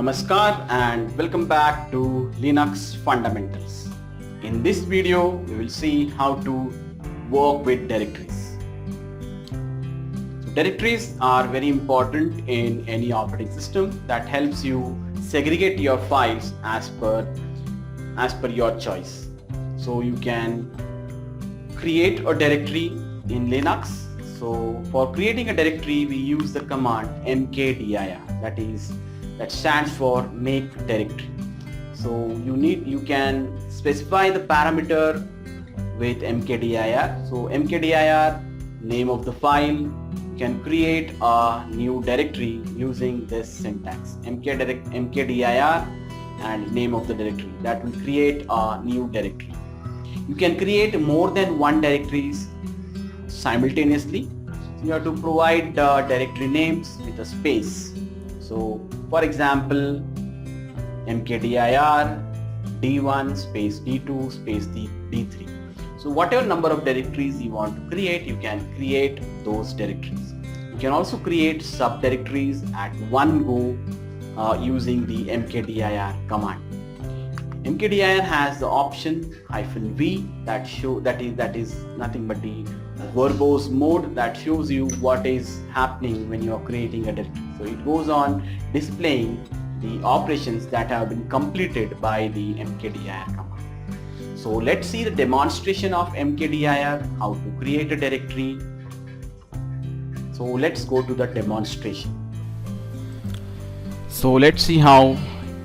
Namaskar and welcome back to Linux Fundamentals. In this video, we will see how to work with directories. So directories are very important in any operating system that helps you segregate your files as per your choice. So you can create a directory in Linux. So for creating a directory, we use the command mkdir, that stands for make directory. So you can specify the parameter with mkdir. So mkdir, name of the file. You can create a new directory using this syntax mkdir and name of the directory. That will create a new directory. You can create more than one directories simultaneously. So you have to provide directory names with a space. So for example, mkdir d1 space d2 space d3. So whatever number of directories you want to create, you can create those directories. You can also create subdirectories at one go using the mkdir command. mkdir has the option -v that is nothing but the verbose mode that shows you what is happening when you are creating a directory. So it goes on displaying the operations that have been completed by the mkdir command. So let's see the demonstration of mkdir, how to create a directory. So let's go to the demonstration. So let's see how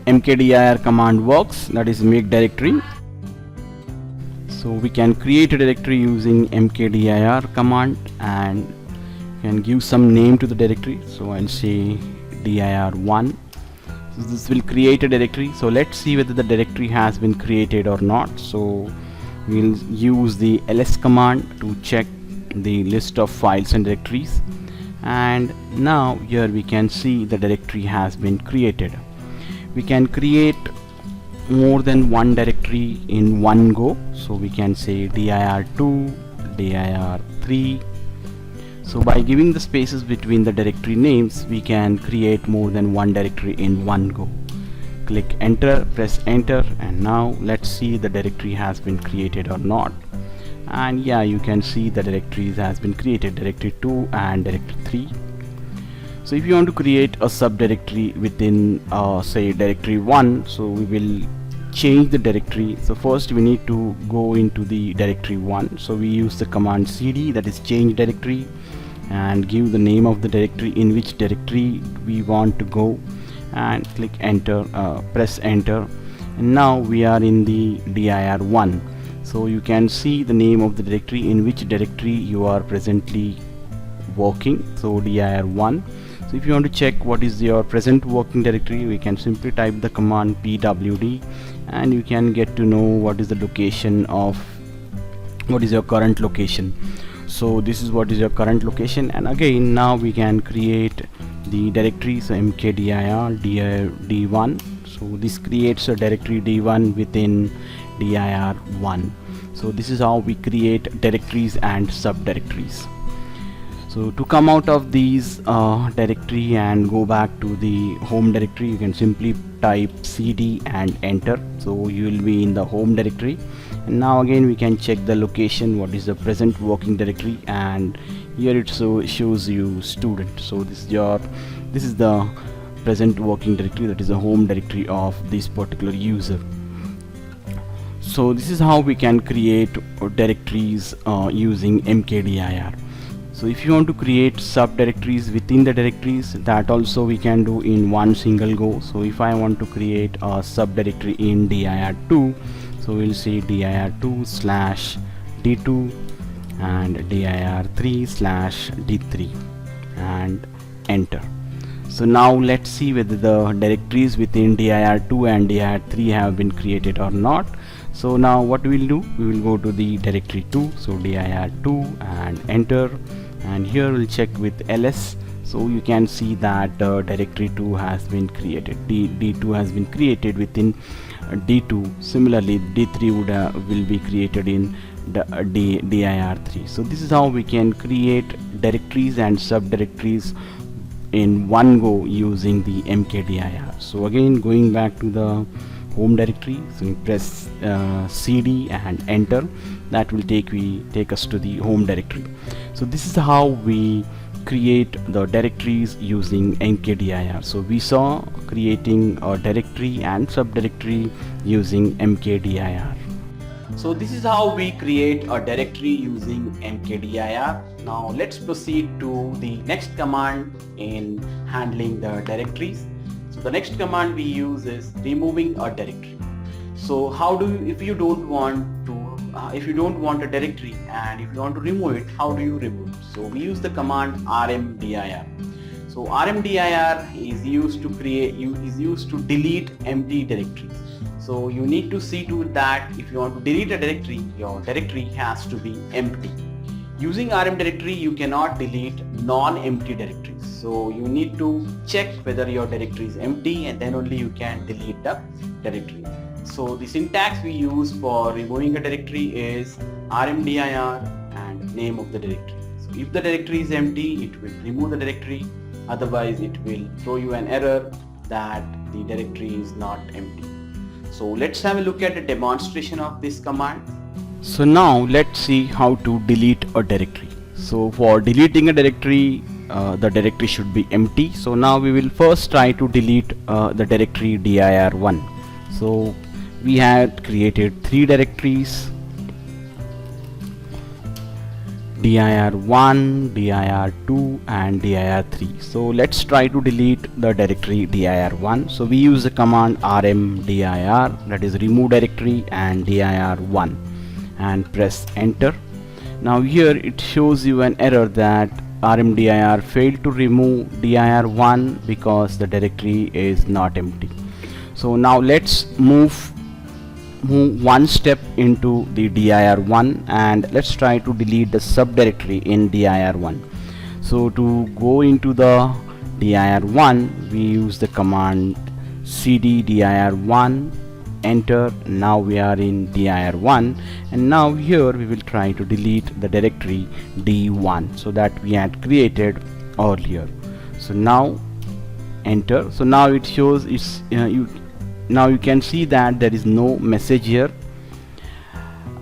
mkdir command works, that is make directory. So we can create a directory using mkdir command and can give some name to the directory. So I'll say dir1. So this will create a directory. So let's see whether the directory has been created or not. So we'll use the ls command to check the list of files and directories, and now here we can see the directory has been created. We can create more than one directory in one go. So we can say dir2, dir3. So by giving the spaces between the directory names, we can create more than one directory in one go. Click enter, press enter, and now let's see the directory has been created or not. And yeah, you can see the directories has been created, directory 2 and directory 3. So if you want to create a subdirectory within say directory 1, so we will change the directory. So first we need to go into the directory 1. So we use the command cd, that is change directory, and give the name of the directory in which directory we want to go, and click enter, press enter, and now we are in the dir1. So you can see the name of the directory in which directory you are presently working, so dir1. So if you want to check what is your present working directory, we can simply type the command pwd, and you can get to know what is the location of what is your current location. So this is what is your current location, and again now we can create the directory. So mkdir d1. So this creates a directory d1 within dir1. So this is how we create directories and subdirectories. So to come out of these directory and go back to the home directory, you can simply type cd and enter. So you will be in the home directory, and now again we can check the location, what is the present working directory, and here it shows you student. So this is the present working directory, that is the home directory of this particular user. So this is how we can create directories using mkdir. So if you want to create subdirectories within the directories, that also we can do in one single go. So if I want to create a subdirectory in dir2, so we'll say dir2 slash d2 and dir3 slash d3 and enter. So now let's see whether the directories within dir2 and dir3 have been created or not. So now what we will do, we will go to the directory 2, so dir2 and enter, and here we'll check with ls. So you can see that directory 2 has been created, d2 has been created within d2. Similarly d3 will be created in dir3. So this is how we can create directories and subdirectories in one go using the mkdir. So again, going back to the home directory, so you press cd and enter. That will take us to the home directory. So this is how we create the directories using mkdir. So we saw creating a directory and subdirectory using mkdir. So this is how we create a directory using mkdir. Now let's proceed to the next command in handling the directories. So the next command we use is removing a directory. So how do you, if you don't want a directory and if you want to remove it, how do you remove it? So we use the command rmdir. So rmdir is used to delete empty directories. So you need to see to it that if you want to delete a directory, your directory has to be empty. Using rm directory, you cannot delete non-empty directories. So you need to check whether your directory is empty, and then only you can delete the directory. So the syntax we use for removing a directory is rmdir and name of the directory. So if the directory is empty, it will remove the directory. Otherwise, it will throw you an error that the directory is not empty. So let's have a look at a demonstration of this command. So now let's see how to delete a directory. So for deleting a directory, the directory should be empty. So now we will first try to delete the directory dir1. So we had created 3 directories: dir1, dir2 and dir3. So let's try to delete the directory dir1. So we use the command rmdir, that is remove directory and dir1, and press enter. Now here it shows you an error that rmdir failed to remove dir1 because the directory is not empty. So now let's move one step into the dir1 and let's try to delete the subdirectory in dir1. So to go into the dir1, we use the command cd dir1, enter. Now we are in dir1, and now here we will try to delete the directory d1, so that we had created earlier. So now enter. So now it shows it's now you can see that there is no message here,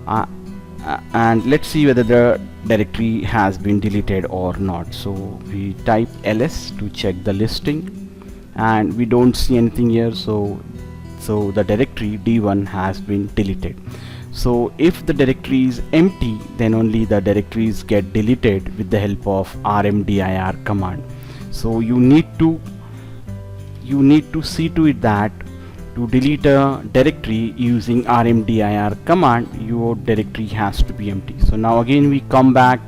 and let's see whether the directory has been deleted or not. So we type ls to check the listing, and we don't see anything here. So the directory d1 has been deleted. So if the directory is empty, then only the directories get deleted with the help of rmdir command. So you need to see to it that to delete a directory using rmdir command, your directory has to be empty. So now again we come back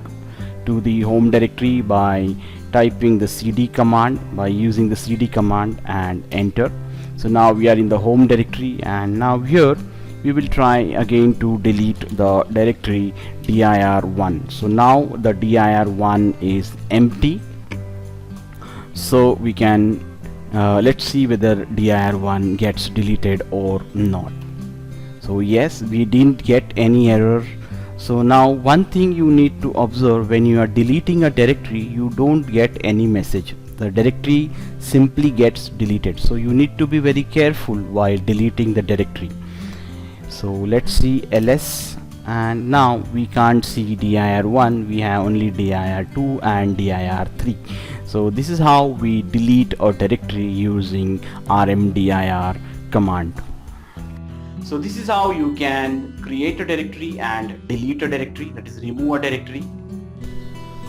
to the home directory by typing the cd command, by using the cd command and enter. So now we are in the home directory, and now here we will try again to delete the directory dir1. So now the dir1 is empty. So we can let's see whether dir1 gets deleted or not. So yes, we didn't get any error. So now one thing you need to observe: when you are deleting a directory, you don't get any message. The directory simply gets deleted. So you need to be very careful while deleting the directory. So let's see ls, and now we can't see dir1, we have only dir2 and dir3. So this is how we delete a directory using rmdir command. So this is how you can create a directory and delete a directory, that is remove a directory.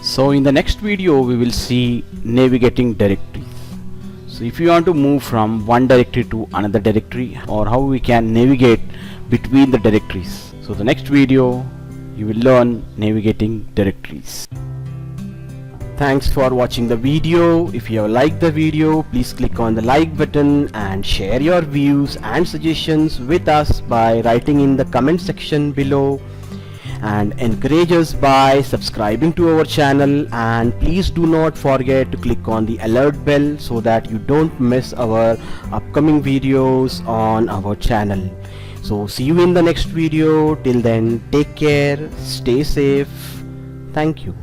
So in the next video we will see navigating directories. So if you want to move from one directory to another directory, or how we can navigate between the directories. So the next video you will learn navigating directories. Thanks for watching the video. If you have liked the video, please click on the like button and share your views and suggestions with us by writing in the comment section below, and encourage us by subscribing to our channel. And please do not forget to click on the alert bell so that you don't miss our upcoming videos on our channel. So see you in the next video. Till then, take care, stay safe. Thank you.